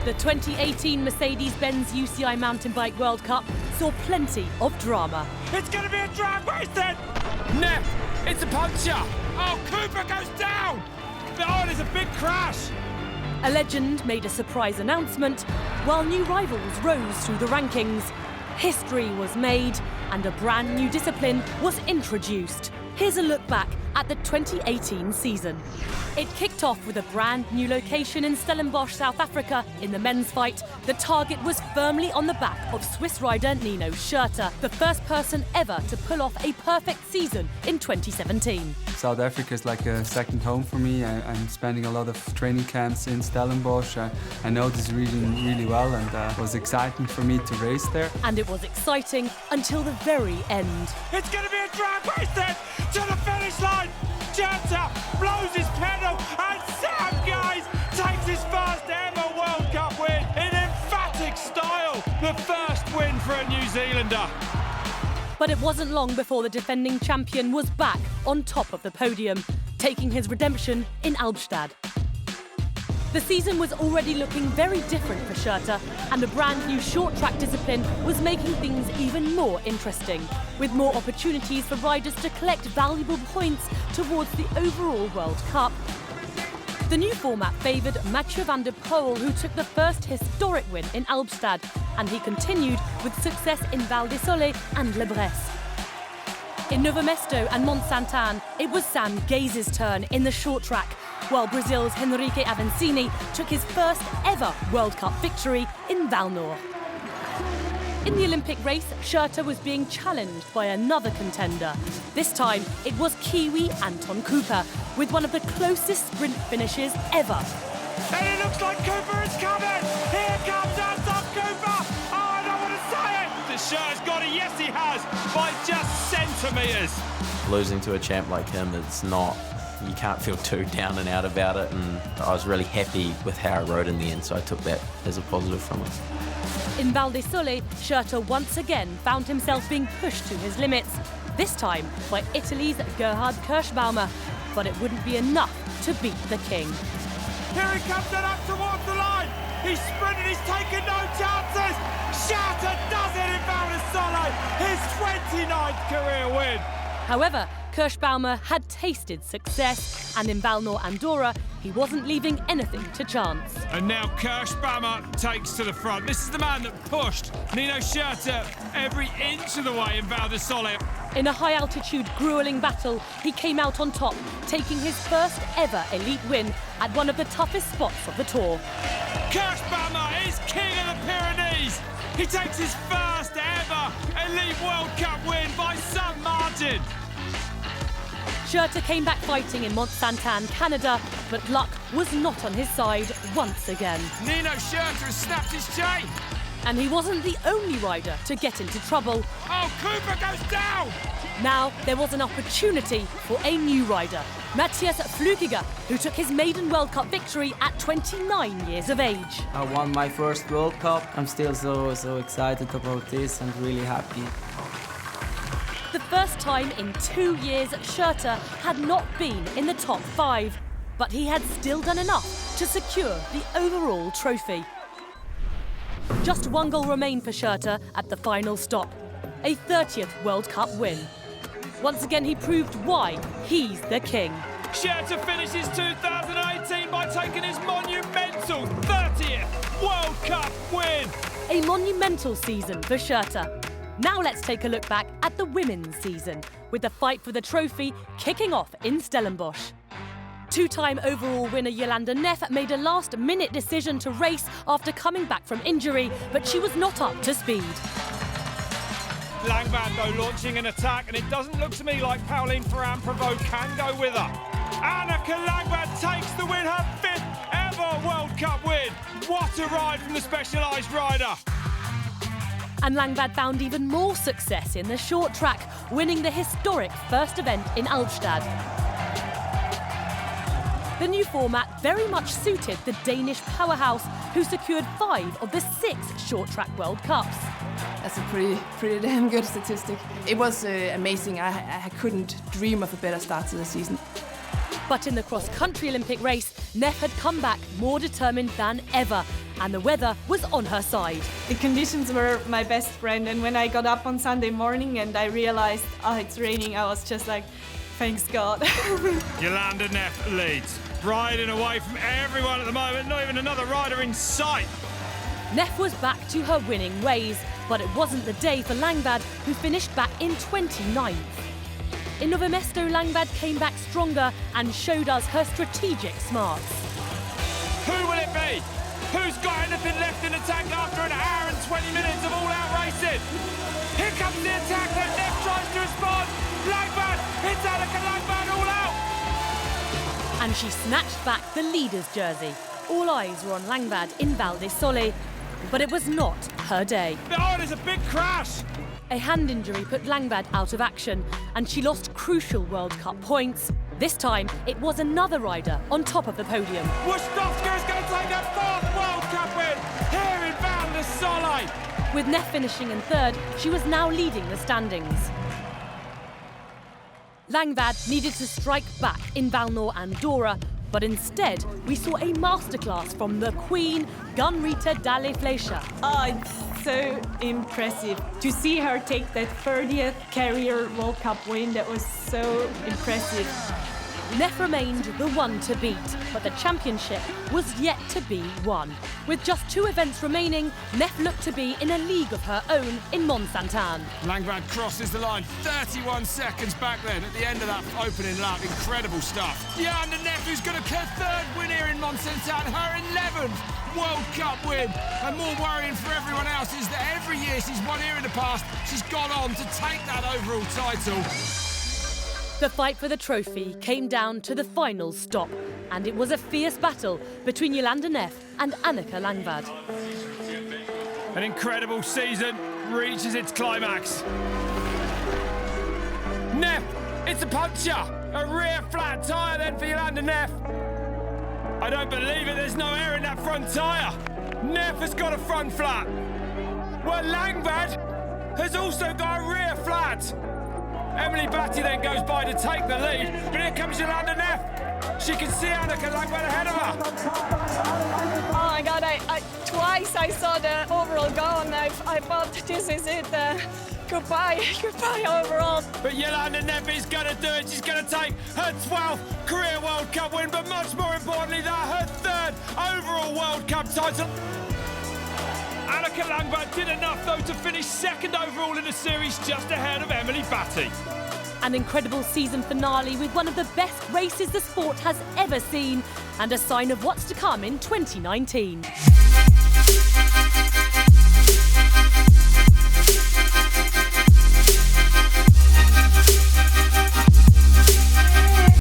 The 2018 Mercedes-Benz UCI Mountain Bike World Cup saw plenty of drama. It's going to be a drag race then! Neff, it's a puncture! Oh, Cooper goes down! Oh, there's a big crash! A legend made a surprise announcement, while new rivals rose through the rankings. History was made, and a brand new discipline was introduced. Here's a look back at the 2018 season. It kicked off with a brand new location in Stellenbosch, South Africa. In the men's fight, the target was firmly on the back of Swiss rider Nino Schurter, the first person ever to pull off a perfect season in 2017. South Africa is like a second home for me. I'm spending a lot of training camps in Stellenbosch. I know this region really well, and it was exciting for me to race there. And it was exciting until the very end. It's going to be a drag race then to the finish line. Schurter blows his pedal, and Sam, guys, takes his first ever World Cup win in emphatic style. The first win for a New Zealander. But it wasn't long before the defending champion was back on top of the podium, taking his redemption in Albstadt. The season was already looking very different for Schurter, and a brand new short-track discipline was making things even more interesting, with more opportunities for riders to collect valuable points towards the overall World Cup. The new format favoured Matthieu Van Der Pole, who took the first historic win in Albstadt, and he continued with success in Val di Sole and Le Bresse. In Novo Mesto and Mont Saint-Anne, it was Sam Gaze's turn in the short track, while Brazil's Henrique Avancini took his first ever World Cup victory in Val Nord. In the Olympic race, Schurter was being challenged by another contender. This time, it was Kiwi Anton Cooper, with one of the closest sprint finishes ever. And it looks like Cooper is coming! Here comes Anton Cooper! Oh, I don't want to say it! The Schurter's got it, yes he has, by just centimetres. Losing to a champ like him, it's not, you can't feel too down and out about it, and I was really happy with how I rode in the end, so I took that as a positive from it. In Val di Sole, Schurter once again found himself being pushed to his limits, this time by Italy's Gerhard Kirschbaumer, but it wouldn't be enough to beat the king. Here he comes then up towards the line. He's sprinting, he's taking no chances. Schurter does it in Val di Sole, his 29th career win. However, Kirschbaumer had tasted success, and in Val Nord Andorra, he wasn't leaving anything to chance. And now Kirschbaumer takes to the front. This is the man that pushed Nino Schurter every inch of the way in Val di Sole. In a high-altitude, gruelling battle, he came out on top, taking his first ever elite win at one of the toughest spots of the Tour. Kirschbaumer is king of the Pyrenees. He takes his first ever elite World Cup win by some margin. Schurter came back fighting in Mont Saint-Anne, Canada, but luck was not on his side once again. Nino Schurter has snapped his chain. And he wasn't the only rider to get into trouble. Oh, Cooper goes down! Now there was an opportunity for a new rider, Matthias Flückiger, who took his maiden World Cup victory at 29 years of age. I won my first World Cup. I'm still so excited about this and really happy. The first time in 2 years Schurter had not been in the top 5, but he had still done enough to secure the overall trophy. Just one goal remained for Schurter at the final stop, a 30th World Cup win. Once again he proved why he's the king. Schurter finishes 2018 by taking his monumental 30th World Cup win. A monumental season for Schurter. Now let's take a look back at the women's season, with the fight for the trophy kicking off in Stellenbosch. Two-time overall winner Jolanda Neff made a last-minute decision to race after coming back from injury, but she was not up to speed. Langvad, though, launching an attack, and it doesn't look to me like Pauline Ferrand-Prévot can go with her. Annika Langvad takes the win, her 5th ever World Cup win. What a ride from the specialised rider. And Langvad found even more success in the short track, winning the historic first event in Albstadt. The new format very much suited the Danish powerhouse, who secured 5 of the 6 short track World Cups. That's a pretty damn good statistic. It was amazing. I couldn't dream of a better start to the season. But in the cross-country Olympic race, Neff had come back more determined than ever, and the weather was on her side. The conditions were my best friend, and when I got up on Sunday morning and I realized, it's raining, I was just like, thanks God. Jolanda Neff leads, riding away from everyone at the moment, not even another rider in sight. Neff was back to her winning ways, but it wasn't the day for Langvad, who finished back in 29th. In Novo Mesto, Langvad came back stronger and showed us her strategic smarts. Who will it be? Who's got anything left in the tank after an hour and 20 minutes of all-out racing? Here comes the attack that Neff tries to respond. Langvad, it's Annika Langvad all out. And she snatched back the leader's jersey. All eyes were on Langvad in Val di Sole, but it was not her day. Oh, there's a big crash. A hand injury put Langvad out of action, and she lost crucial World Cup points. This time, it was another rider on top of the podium. Wustowska is going to take her 4th World Cup win here in Val di Sole. With Neff finishing in 3rd, she was now leading the standings. Langvad needed to strike back in Val Andorra, but instead, we saw a masterclass from the Queen, Gunn-Rita dalle Fleischer. It's so impressive. To see her take that 30th career World Cup win, that was so impressive. Neff remained the one to beat, but the championship was yet to be won. With just 2 events remaining, Neff looked to be in a league of her own in Mont Saint-Anne. Langvad crosses the line 31 seconds back then at the end of that opening lap. Incredible stuff. Jolanda Neff, who's got her 3rd win here in Mont Saint-Anne, her 11th World Cup win. And more worrying for everyone else is that every year she's won here in the past, she's gone on to take that overall title. The fight for the trophy came down to the final stop, and it was a fierce battle between Jolanda Neff and Annika Langvad. An incredible season reaches its climax. Neff, it's a puncher. A rear flat tyre then for Jolanda Neff. I don't believe it, there's no air in that front tyre. Neff has got a front flat. Well, Langvad has also got a rear flat. Emily Batty then goes by to take the lead, but here comes Jolanda Neff. She can see Annika Langvad ahead of her. Oh my God, twice I saw the overall go, and I thought, this is it. Goodbye overall. But Jolanda Neff is going to do it. She's going to take her 12th career World Cup win, but much more importantly, that her 3rd overall World Cup title. Annika Langvad did enough, though, to finish 2nd overall in the series, just ahead of Emily Batty. An incredible season finale with one of the best races the sport has ever seen, and a sign of what's to come in 2019.